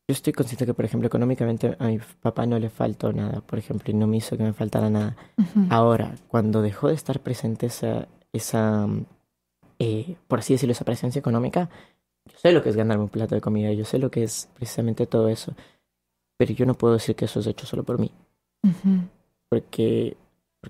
yo estoy consciente que, por ejemplo, económicamente a mi papá no le faltó nada, por ejemplo, y no me hizo que me faltara nada. Ahora, cuando dejó de estar presente esa por así decirlo, esa presencia económica, yo sé lo que es ganarme un plato de comida, yo sé lo que es precisamente todo eso, pero yo no puedo decir que eso es hecho solo por mí. Porque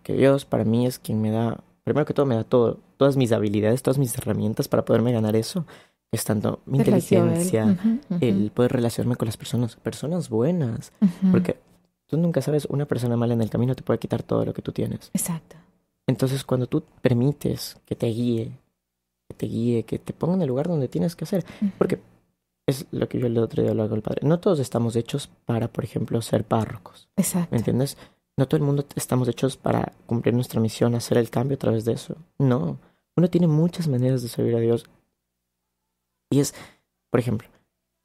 Dios para mí es quien me da, primero que todo me da todas mis habilidades, todas mis herramientas para poderme ganar eso. Es tanto mi inteligencia, el poder relacionarme con las personas buenas. Porque tú nunca sabes, una persona mala en el camino te puede quitar todo lo que tú tienes. Exacto. Entonces cuando tú permites que te guíe, que te ponga en el lugar donde tienes que hacer. Porque es lo que yo el otro día hablaba con el padre. No todos estamos hechos para, por ejemplo, ser párrocos. Exacto. ¿Me entiendes? No todo el mundo estamos hechos para cumplir nuestra misión, hacer el cambio a través de eso. No. Uno tiene muchas maneras de servir a Dios. Y es, por ejemplo,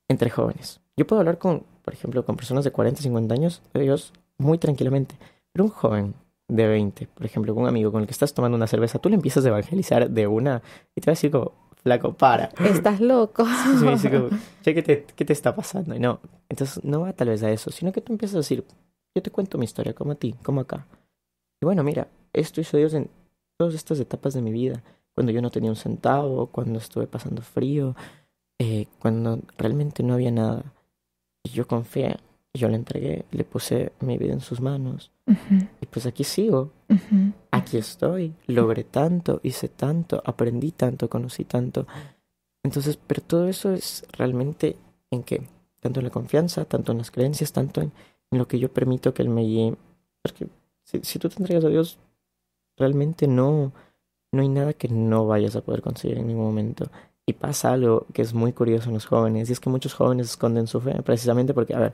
entre jóvenes. Yo puedo hablar por ejemplo, con personas de 40, 50 años de Dios muy tranquilamente, pero un joven de 20, por ejemplo, con un amigo con el que estás tomando una cerveza, tú le empiezas a evangelizar de una y te va a decir como, flaco, para. Estás loco. Sí, me dice como, che, ¿qué te está pasando? Y no, entonces no va tal vez a eso, sino que tú empiezas a decir, yo te cuento mi historia, como a ti, como acá. Y bueno, mira, esto hizo Dios en todas estas etapas de mi vida, cuando yo no tenía un centavo, cuando estuve pasando frío, cuando realmente no había nada. Y yo confié, yo le entregué, le puse mi vida en sus manos. Ujú, Y pues aquí sigo, ujú, aquí estoy, logré tanto, hice tanto, aprendí tanto, conocí tanto. Entonces, pero todo eso es realmente en qué, tanto en la confianza, tanto en las creencias, tanto en lo que yo permito que Él me guíe. Porque si tú te entregas a Dios, realmente no hay nada que no vayas a poder conseguir en ningún momento. Y pasa algo que es muy curioso en los jóvenes, y es que muchos jóvenes esconden su fe, precisamente porque, a ver,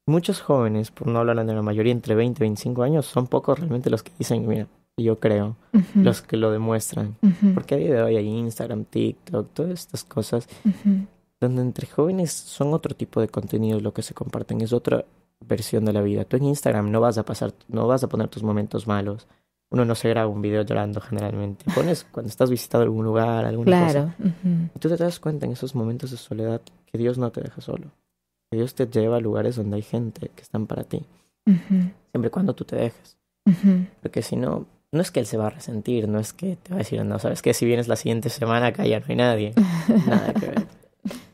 muchos jóvenes, por no hablar de la mayoría, entre 20 y 25 años, son pocos realmente los que dicen, mira, yo creo, ujú, los que lo demuestran. ujú, Porque a día de hoy hay Instagram, TikTok, todas estas cosas, ujú. donde entre jóvenes son otro tipo de contenidos lo que se comparten, es otra versión de la vida. Tú en Instagram no vas a poner tus momentos malos. Uno no se graba un video llorando generalmente. Pones cuando estás visitando algún lugar, alguna cosa. Claro. Ujú, Y tú te das cuenta en esos momentos de soledad que Dios no te deja solo. Que Dios te lleva a lugares donde hay gente que están para ti. ujú, Siempre y cuando tú te dejes. ujú. Porque si no, no es que Él se va a resentir, no es que te va a decir, no, sabes que si vienes la siguiente semana acá ya no hay nadie. Nada que ver.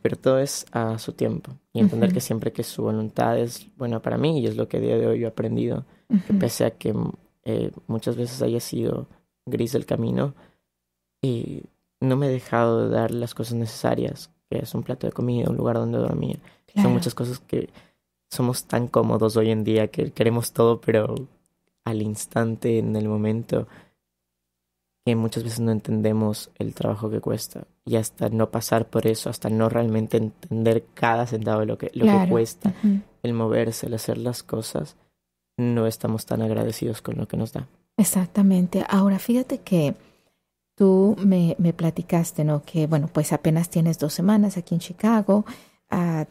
Pero todo es a su tiempo. Y entender Ujú, que siempre que su voluntad es buena para mí, y es lo que a día de hoy yo he aprendido, que ujú. pese a que muchas veces haya sido gris el camino, y no me he dejado de dar las cosas necesarias, que es un plato de comida, un lugar donde dormir. Son Claro. muchas cosas que somos tan cómodos hoy en día que queremos todo, pero al instante, en el momento, que muchas veces no entendemos el trabajo que cuesta. Y hasta no pasar por eso, hasta no realmente entender cada centavo de lo que Claro. cuesta Ujú. el moverse, el hacer las cosas, no estamos tan agradecidos con lo que nos da. Exactamente. Ahora, fíjate que tú me platicaste, ¿no? Que, bueno, pues apenas tienes 2 semanas aquí en Chicago, ah,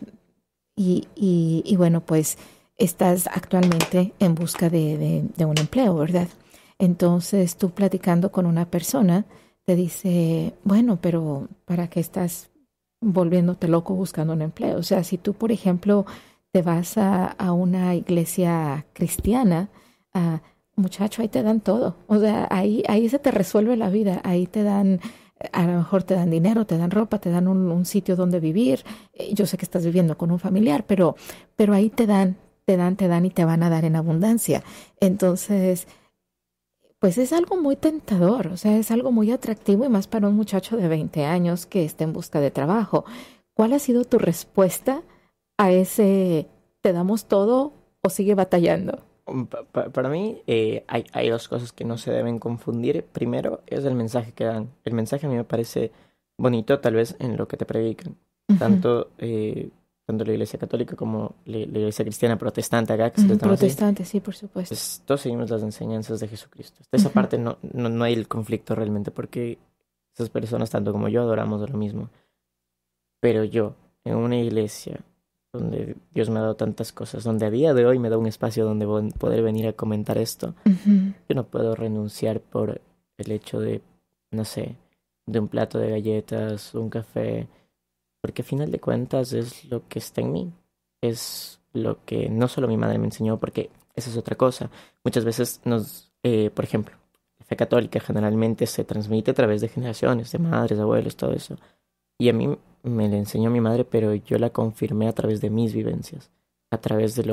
y bueno, pues estás actualmente en busca de un empleo, ¿verdad? Entonces, tú platicando con una persona te dice, bueno, pero ¿para qué estás volviéndote loco buscando un empleo? O sea, si tú, por ejemplo, te vas a una iglesia cristiana, ah, muchacho, ahí te dan todo. O sea, ahí se te resuelve la vida. Ahí te dan, a lo mejor te dan dinero, te dan ropa, te dan un sitio donde vivir. Yo sé que estás viviendo con un familiar, pero ahí te dan y te van a dar en abundancia. Entonces, pues es algo muy tentador, o sea, es algo muy atractivo y más para un muchacho de 20 años que está en busca de trabajo. ¿Cuál ha sido tu respuesta a ese te damos todo o sigue batallando? Para mí hay dos cosas que no se deben confundir. Primero es el mensaje que dan. El mensaje a mí me parece bonito tal vez en lo que te predican. Ujú. Tanto la iglesia católica como la iglesia cristiana protestante acá, que se les llama así. Protestante, sí, por supuesto. Pues todos seguimos las enseñanzas de Jesucristo. Hasta esa Ujú, parte no hay el conflicto realmente porque esas personas, tanto como yo, adoramos lo mismo. Pero yo, en una iglesia donde Dios me ha dado tantas cosas, donde a día de hoy me da un espacio donde poder venir a comentar esto, ujú. yo no puedo renunciar por el hecho de, no sé, de un plato de galletas, un café, porque a final de cuentas es lo que está en mí. Es lo que no solo mi madre me enseñó, porque esa es otra cosa. Muchas veces por ejemplo, la fe católica generalmente se transmite a través de generaciones, de madres, abuelos, todo eso. Y a mí me la enseñó mi madre, pero yo la confirmé a través de mis vivencias, a través de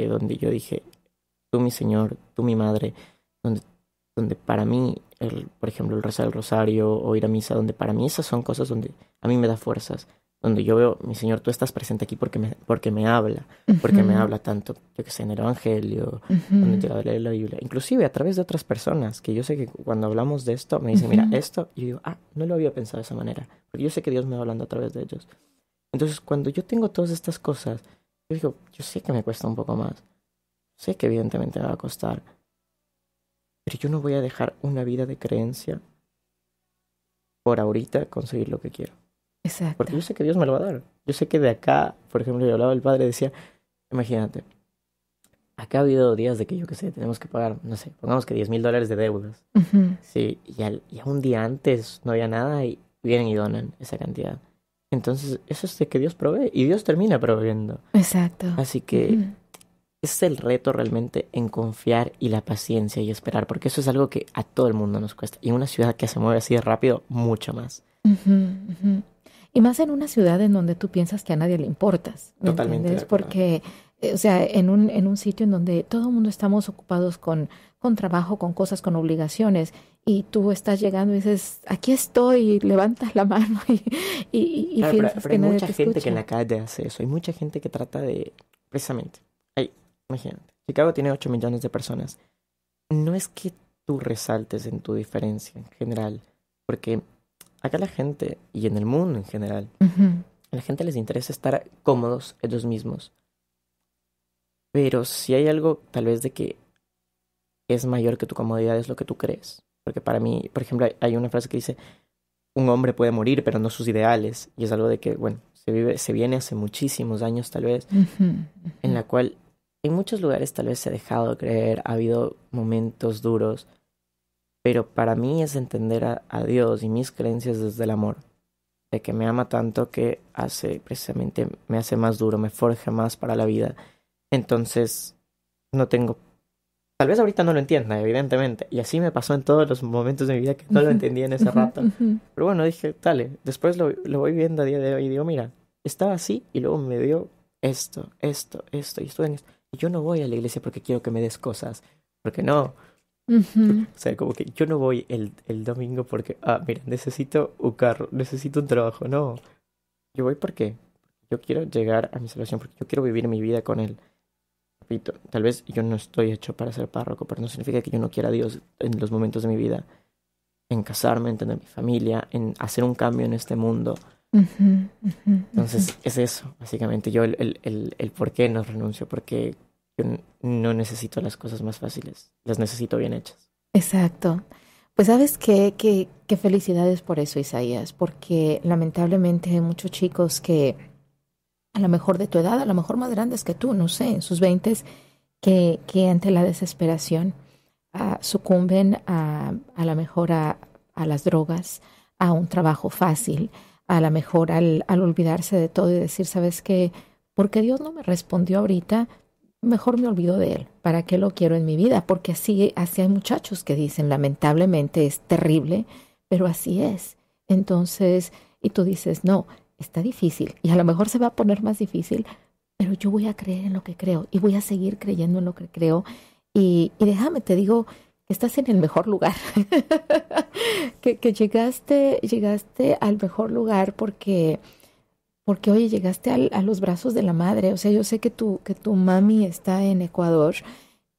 donde yo dije, tú mi Señor, tú mi madre, donde, donde para mí, por ejemplo, el rezar el rosario o ir a misa, donde para mí esas son cosas donde a mí me da fuerzas, donde yo veo, mi Señor, tú estás presente aquí porque me Ujú, habla tanto, yo que sé, en el Evangelio, cuando he ujú, llegado a leer la Biblia, inclusive a través de otras personas, que yo sé que cuando hablamos de esto, me dicen, mira, ujú. esto, y yo digo, no lo había pensado de esa manera, porque yo sé que Dios me va hablando a través de ellos. Entonces, cuando yo tengo todas estas cosas, yo digo, yo sé que me cuesta un poco más, sé que evidentemente me va a costar, pero yo no voy a dejar una vida de creencia por ahorita conseguir lo que quiero. Exacto. Porque yo sé que Dios me lo va a dar. Yo sé que de acá, por ejemplo, yo hablaba el padre, decía, imagínate, acá ha habido días de que yo qué sé, tenemos que pagar, no sé, pongamos que $10,000 de deudas. Ujú. Sí, y a un día antes no había nada y vienen y donan esa cantidad. Entonces, eso es de que Dios provee y Dios termina proveyendo. Exacto. Así que Ujú. es el reto realmente en confiar y la paciencia y esperar, porque eso es algo que a todo el mundo nos cuesta. Y en una ciudad que se mueve así de rápido, mucho más. Ujú, ujú. Y más en una ciudad en donde tú piensas que a nadie le importas, ¿me Totalmente de entiendes? acuerdo. Porque, o sea, en un sitio en donde todo el mundo estamos ocupados con trabajo, con cosas, con obligaciones, y tú estás llegando y dices, aquí estoy, y levantas la mano y Claro, piensas pero que hay nadie mucha te gente que en escucha. la calle hace eso. Hay mucha gente que trata de, precisamente, imagínate, Chicago tiene 8 millones de personas. No es que tú resaltes en tu diferencia en general, porque acá la gente, y en el mundo en general, Ujú, a la gente les interesa estar cómodos ellos mismos. Pero si hay algo tal vez de que es mayor que tu comodidad es lo que tú crees. Porque para mí, por ejemplo, hay una frase que dice, un hombre puede morir, pero no sus ideales. Y es algo de que, bueno, se viene hace muchísimos años tal vez, ujú, en ujú, la cual en muchos lugares tal vez se ha dejado de creer, ha habido momentos duros, pero para mí es entender a Dios y mis creencias desde el amor, de que me ama tanto que hace, precisamente, me hace más duro, me forja más para la vida. Entonces, no tengo, tal vez ahorita no lo entienda, evidentemente, y así me pasó en todos los momentos de mi vida que no lo ujú, entendía en ese ujú, rato. ujú. Pero bueno, dije, dale, después lo voy viendo a día de hoy y digo, mira, estaba así y luego me dio esto, y estuve en esto. Y yo no voy a la iglesia porque quiero que me des cosas, porque no. Ujú. O sea, como que yo no voy el domingo porque, mira, necesito un carro, necesito un trabajo. No, yo voy porque yo quiero llegar a mi salvación, porque yo quiero vivir mi vida con Él. Repito, tal vez yo no estoy hecho para ser párroco, pero no significa que yo no quiera a Dios en los momentos de mi vida, en casarme, en tener mi familia, en hacer un cambio en este mundo. Ujú, ujú, ujú. Entonces, es eso, básicamente. Yo el por qué no renuncio, porque yo no necesito las cosas más fáciles, las necesito bien hechas. Exacto. Pues sabes qué felicidades por eso, Isaías, porque lamentablemente hay muchos chicos que a lo mejor de tu edad, a lo mejor más grandes que tú, no sé, en sus veintes, que ante la desesperación sucumben a lo mejor a las drogas, a un trabajo fácil, a lo mejor al olvidarse de todo y decir, ¿sabes qué? Porque Dios no me respondió ahorita, mejor me olvido de Él. ¿Para qué lo quiero en mi vida? Porque así hay muchachos que dicen, lamentablemente es terrible, pero así es. Entonces, y tú dices, no, está difícil y a lo mejor se va a poner más difícil, pero yo voy a creer en lo que creo y voy a seguir creyendo en lo que creo. Y déjame, te digo que estás en el mejor lugar, que llegaste al mejor lugar porque oye, llegaste a los brazos de la madre. O sea, yo sé que tu mami está en Ecuador,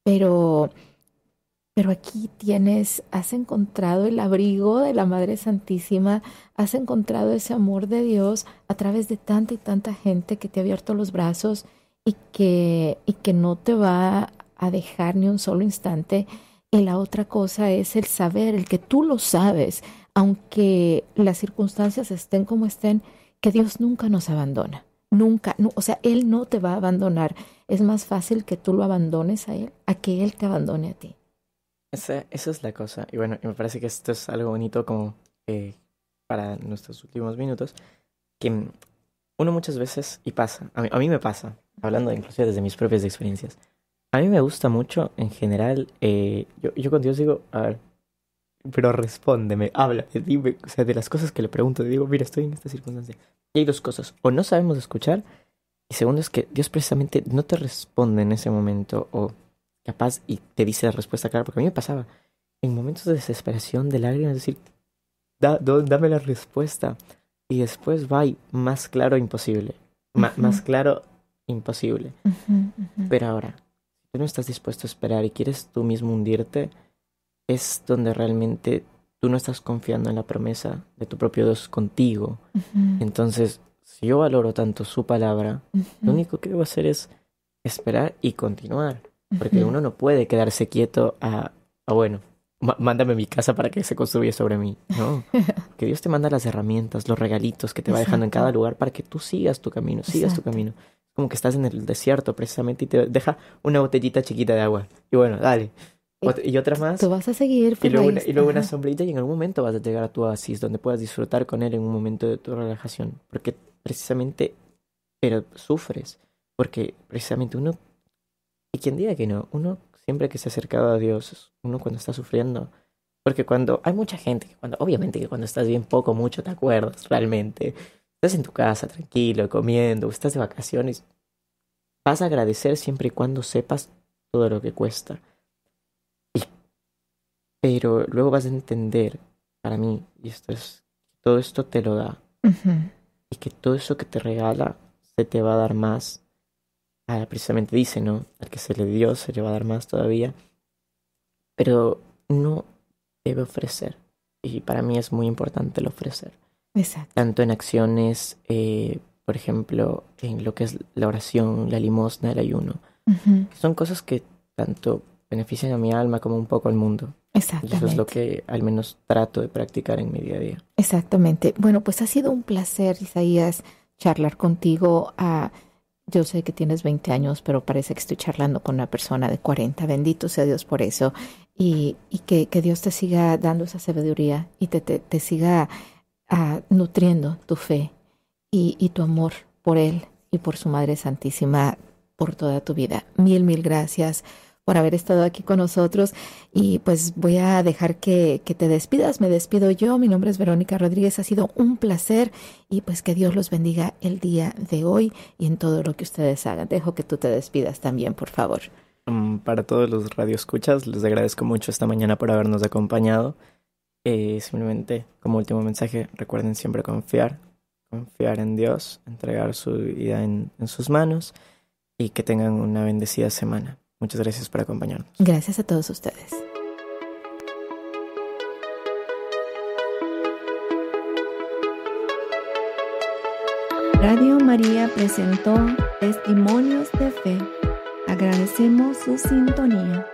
pero, pero aquí has encontrado el abrigo de la Madre Santísima, has encontrado ese amor de Dios a través de tanta y tanta gente que te ha abierto los brazos y que no te va a dejar ni un solo instante. Y la otra cosa es el saber, el que tú lo sabes, aunque las circunstancias estén como estén, que Dios nunca nos abandona. Nunca, o sea, Él no te va a abandonar. Es más fácil que tú lo abandones a Él, a que Él te abandone a ti. Esa es la cosa. Y bueno, y me parece que esto es algo bonito como para nuestros últimos minutos, que uno muchas veces, y pasa, a mí me pasa, hablando inclusive desde mis propias experiencias, a mí me gusta mucho en general, yo con Dios digo, a ver, pero respóndeme, háblame, dime, o sea, de las cosas que le pregunto, digo, mira, estoy en esta circunstancia. Y hay dos cosas, o no sabemos escuchar, y segundo es que Dios precisamente no te responde en ese momento, o capaz y te dice la respuesta clara, porque a mí me pasaba, en momentos de desesperación, de lágrimas, decir, dame la respuesta. Y después va y más claro imposible. Más Ujú, claro imposible. ujú, ujú, Pero ahora, si tú no estás dispuesto a esperar y quieres tú mismo hundirte, es donde realmente tú no estás confiando en la promesa de tu propio Dios contigo. ujú, Entonces, si yo valoro tanto su palabra, lo ujú, único que debo hacer es esperar y continuar. Porque ujú. uno no puede quedarse quieto bueno. mándame mi casa para que se construya sobre mí. No, que Dios te manda las herramientas, los regalitos que te va dejando en cada lugar para que tú sigas tu camino, sigas tu camino. Como que estás en el desierto precisamente y te deja una botellita chiquita de agua. Y bueno, dale. Y otra más. Tú vas a seguir. Y luego una sombrita y en algún momento vas a llegar a tu oasis donde puedas disfrutar con él en un momento de tu relajación. Porque precisamente, pero sufres. Porque precisamente uno, y quien diga que no, uno siempre que se ha acercado a Dios, uno cuando está sufriendo. Porque cuando hay mucha gente, obviamente que cuando estás bien poco, mucho te acuerdas realmente. Estás en tu casa tranquilo, comiendo, estás de vacaciones. Vas a agradecer siempre y cuando sepas todo lo que cuesta. Pero luego vas a entender, para mí, y todo esto te lo da. Y que todo eso que te regala se te va a dar más. Precisamente dice, ¿no? Al que se le dio se le va a dar más todavía. Pero no debe ofrecer. Y para mí es muy importante el ofrecer. Exacto. Tanto en acciones, por ejemplo, en lo que es la oración, la limosna, el ayuno. Que son cosas que tanto benefician a mi alma como un poco al mundo. Exactamente. Y eso es lo que al menos trato de practicar en mi día a día. Exactamente. Bueno, pues ha sido un placer, Isaías, charlar contigo. Yo sé que tienes 20 años, pero parece que estoy charlando con una persona de 40. Bendito sea Dios por eso. Y que Dios te siga dando esa sabiduría y te siga nutriendo tu fe y tu amor por Él y por su Madre Santísima por toda tu vida. Mil gracias por haber estado aquí con nosotros y pues voy a dejar que te despidas. Me despido yo, mi nombre es Verónica Rodríguez, ha sido un placer y pues que Dios los bendiga el día de hoy y en todo lo que ustedes hagan. Dejo que tú te despidas también, por favor. Para todos los radioescuchas, les agradezco mucho esta mañana por habernos acompañado. Simplemente, como último mensaje, recuerden siempre confiar en Dios, entregar su vida en sus manos y que tengan una bendecida semana. Muchas gracias por acompañarnos. Gracias a todos ustedes. Radio María presentó Testimonios de Fe. Agradecemos su sintonía.